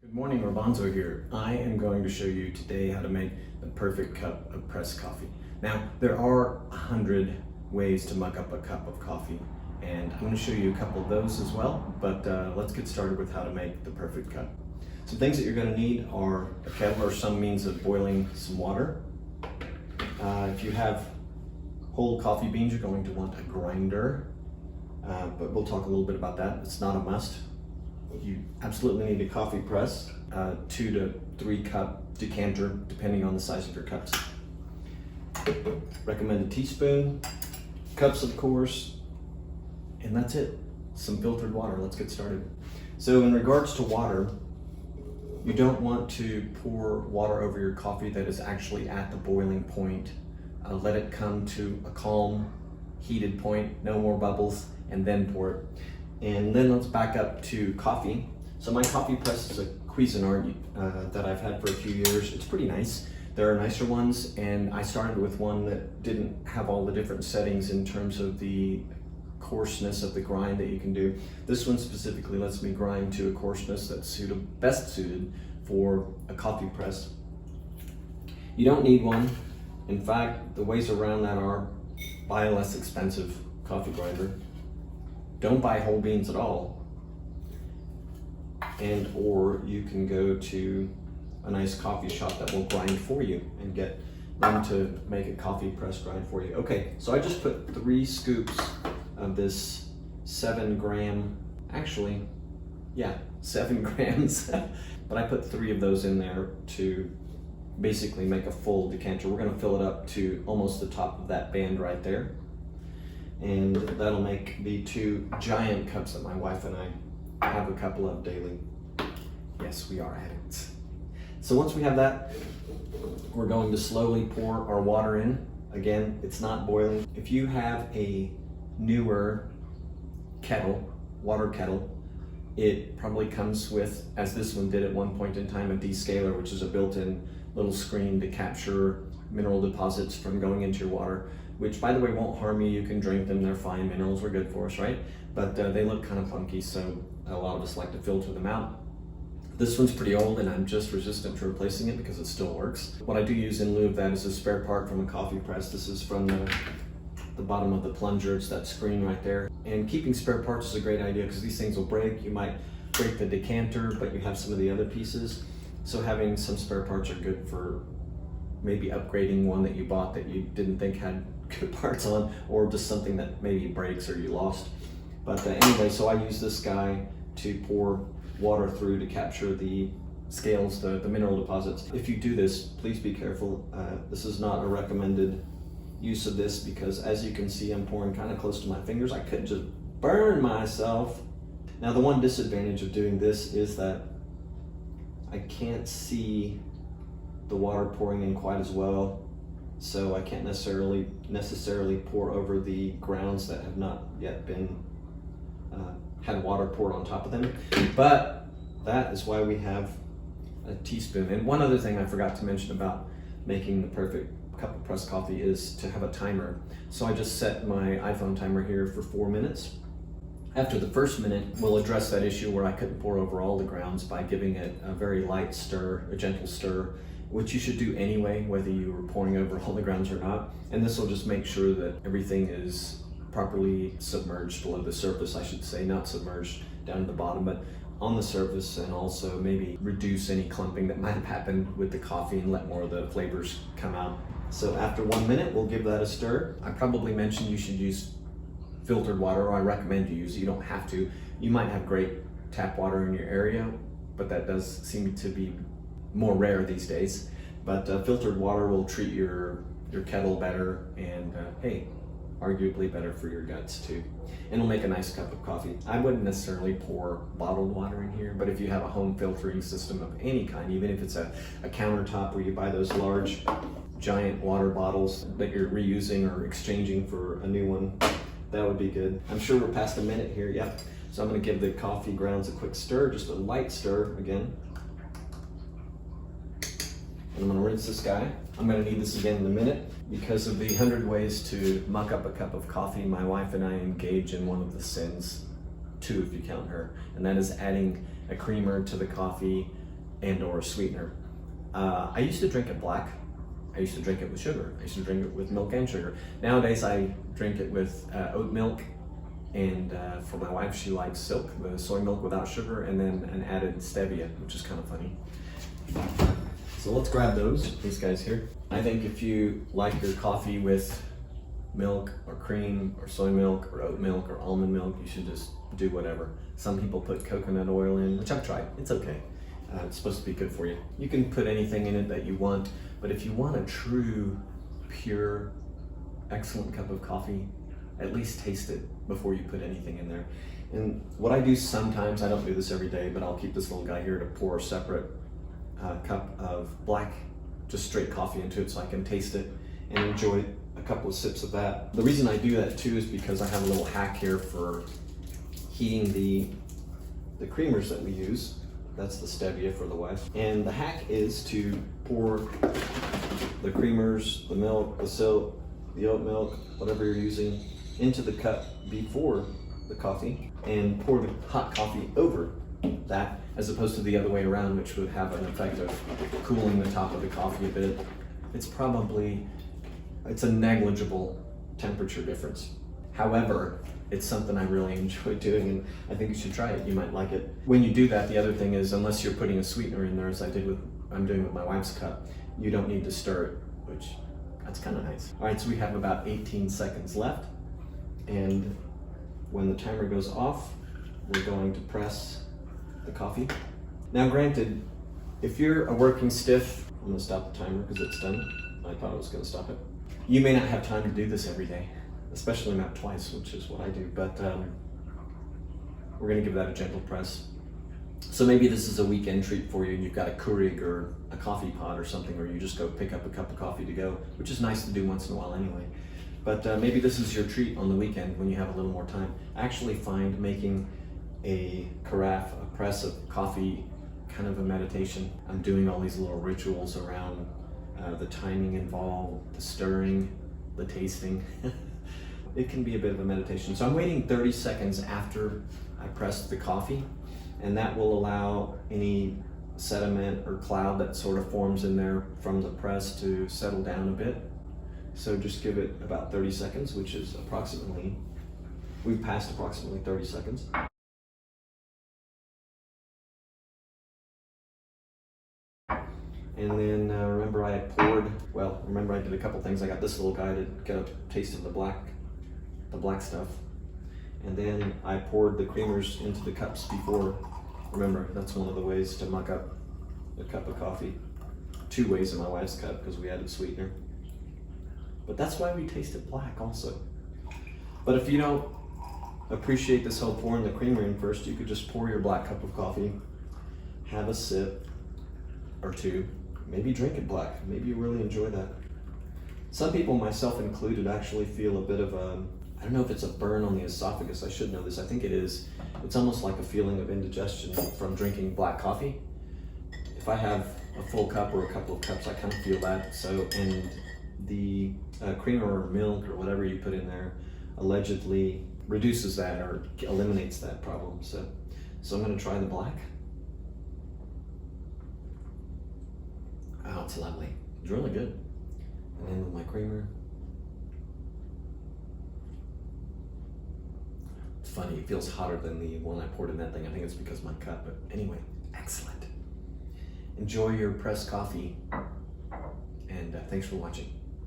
Good morning, Rabanzo here. I am going to show you today how to make the perfect cup of pressed coffee. Now, there are 100 ways to muck up a cup of coffee, and I'm going to show you a couple of those as well, but let's get started with how to make the perfect cup. Some things that you're going to need are a kettle or some means of boiling some water. If you have whole coffee beans, you're going to want a grinder, but we'll talk a little bit about that. It's not a must. You absolutely need a coffee press, 2 to 3 cup decanter, depending on the size of your cups. Recommend a teaspoon, cups of course, and that's it. Some filtered water. Let's get started. So in regards to water, you don't want to pour water over your coffee that is actually at the boiling point. Let it come to a calm, heated point, no more bubbles, and then pour it. And then let's back up to coffee. So my coffee press is a Cuisinart that I've had for a few years. It's pretty nice. There are nicer ones, and I started with one that didn't have all the different settings in terms of the coarseness of the grind that you can do. This one specifically lets me grind to a coarseness that's best suited for a coffee press. You don't need one. In fact, the ways around that are buy a less expensive coffee grinder. Don't buy whole beans at all, or you can go to a nice coffee shop that will grind for you and get them to make a coffee press grind for you. Okay, so I just put 3 scoops of this 7 grams, but I put 3 of those in there to basically make a full decanter. We're gonna fill it up to almost the top of that band right there. And that'll make the 2 giant cups that my wife and I have a couple of daily. Yes, we are addicts. So once we have that, we're going to slowly pour our water in. Again, it's not boiling. If you have a newer kettle, water kettle, it probably comes with, as this one did at one point in time, a descaler, which is a built-in little screen to capture mineral deposits from going into your water, which by the way won't harm you. You can drink them, they're fine, minerals are good for us, right? But they look kind of funky, so a lot of us like to filter them out. This one's pretty old and I'm just resistant to replacing it because it still works. What I do use in lieu of that is a spare part from a coffee press. This is from the bottom of the plunger. It's that screen right there. And keeping spare parts is a great idea because these things will break. You might break the decanter, but you have some of the other pieces. So having some spare parts are good for maybe upgrading one that you bought that you didn't think had good parts on, or just something that maybe breaks or you lost. But anyway, so I use this guy to pour water through to capture the scales, the mineral deposits. If you do this, please be careful. This is not a recommended use of this because as you can see, I'm pouring kind of close to my fingers. I could just burn myself. Now the one disadvantage of doing this is that I can't see the water pouring in quite as well, so I can't necessarily pour over the grounds that have not yet been had water poured on top of them. But that is why we have a teaspoon. And one other thing I forgot to mention about making the perfect cup of pressed coffee is to have a timer. So I just set my iPhone timer here for 4 minutes. After the first minute, we'll address that issue where I couldn't pour over all the grounds by giving it a very light stir, a gentle stir, which you should do anyway, whether you were pouring over all the grounds or not. And this will just make sure that everything is properly submerged below the surface, I should say, not submerged down to the bottom, but on the surface, and also maybe reduce any clumping that might have happened with the coffee and let more of the flavors come out. So after 1 minute, we'll give that a stir. I probably mentioned you should use filtered water, or I recommend you use it. You don't have to. You might have great tap water in your area, but that does seem to be more rare these days. But filtered water will treat your kettle better, and hey, arguably better for your guts too. And it'll make a nice cup of coffee. I wouldn't necessarily pour bottled water in here, but if you have a home filtering system of any kind, even if it's a countertop where you buy those large giant water bottles that you're reusing or exchanging for a new one, that would be good. I'm sure we're past a minute here, yep. So I'm gonna give the coffee grounds a quick stir, just a light stir again. And I'm gonna rinse this guy. I'm gonna need this again in a minute. Because of the 100 ways to muck up a cup of coffee, my wife and I engage in one of the sins, 2 if you count her, and that is adding a creamer to the coffee and or a sweetener. I used to drink it black. I used to drink it with sugar. I used to drink it with milk and sugar. Nowadays I drink it with oat milk, and for my wife, she likes silk, the soy milk without sugar, and then an added stevia, which is kind of funny. So let's grab these guys here. I think if you like your coffee with milk or cream or soy milk or oat milk or almond milk, you should just do whatever. Some people put coconut oil in, which I've tried. It's okay. It's supposed to be good for you. You can put anything in it that you want, but if you want a true, pure, excellent cup of coffee, at least taste it before you put anything in there. And what I do sometimes, I don't do this every day, but I'll keep this little guy here to pour a separate cup of black, just straight coffee into it so I can taste it and enjoy a couple of sips of that. The reason I do that too is because I have a little hack here for heating the creamers that we use. That's the stevia for the wife. And the hack is to pour the creamers, the milk, the silk, the oat milk, whatever you're using, into the cup before the coffee, and pour the hot coffee over that, as opposed to the other way around, which would have an effect of cooling the top of the coffee a bit. It's a negligible temperature difference. However, it's something I really enjoy doing, and I think you should try it. You might like it. When you do that, the other thing is, unless you're putting a sweetener in there, as I'm doing with my wife's cup, you don't need to stir it, which that's kind of nice. All right, so we have about 18 seconds left, and when the timer goes off, we're going to press the coffee. Now, granted, if you're a working stiff, I'm gonna stop the timer because it's done. I thought I was gonna stop it. You may not have time to do this every day, especially not twice, which is what I do, but we're gonna give that a gentle press. So maybe this is a weekend treat for you, and you've got a Keurig or a coffee pot or something, or you just go pick up a cup of coffee to go, which is nice to do once in a while anyway. But maybe this is your treat on the weekend when you have a little more time. I actually find making a carafe, a press of coffee, kind of a meditation. I'm doing all these little rituals around the timing involved, the stirring, the tasting. It can be a bit of a meditation. So I'm waiting 30 seconds after I press the coffee, and that will allow any sediment or cloud that sort of forms in there from the press to settle down a bit. So just give it about 30 seconds, which is we've passed approximately 30 seconds. And then remember I did a couple things. I got this little guy to get a taste of the black stuff. And then I poured the creamers into the cups before. Remember, that's one of the ways to muck up a cup of coffee. 2 ways in my wife's cup, because we added sweetener. But that's why we taste it black also. But if you don't appreciate this whole pouring the creamer in first, you could just pour your black cup of coffee, have a sip or two, maybe drink it black. Maybe you really enjoy that. Some people, myself included, actually feel a bit of I don't know if it's a burn on the esophagus. I should know this. I think it is. It's almost like a feeling of indigestion from drinking black coffee. If I have a full cup or a couple of cups, I kind of feel that. So, and the creamer or milk or whatever you put in there allegedly reduces that or eliminates that problem. So I'm going to try the black. Oh, it's lovely. It's really good. And then with my creamer. It's funny, it feels hotter than the one I poured in that thing. I think it's because of my cup, but anyway, excellent. Enjoy your pressed coffee, and thanks for watching.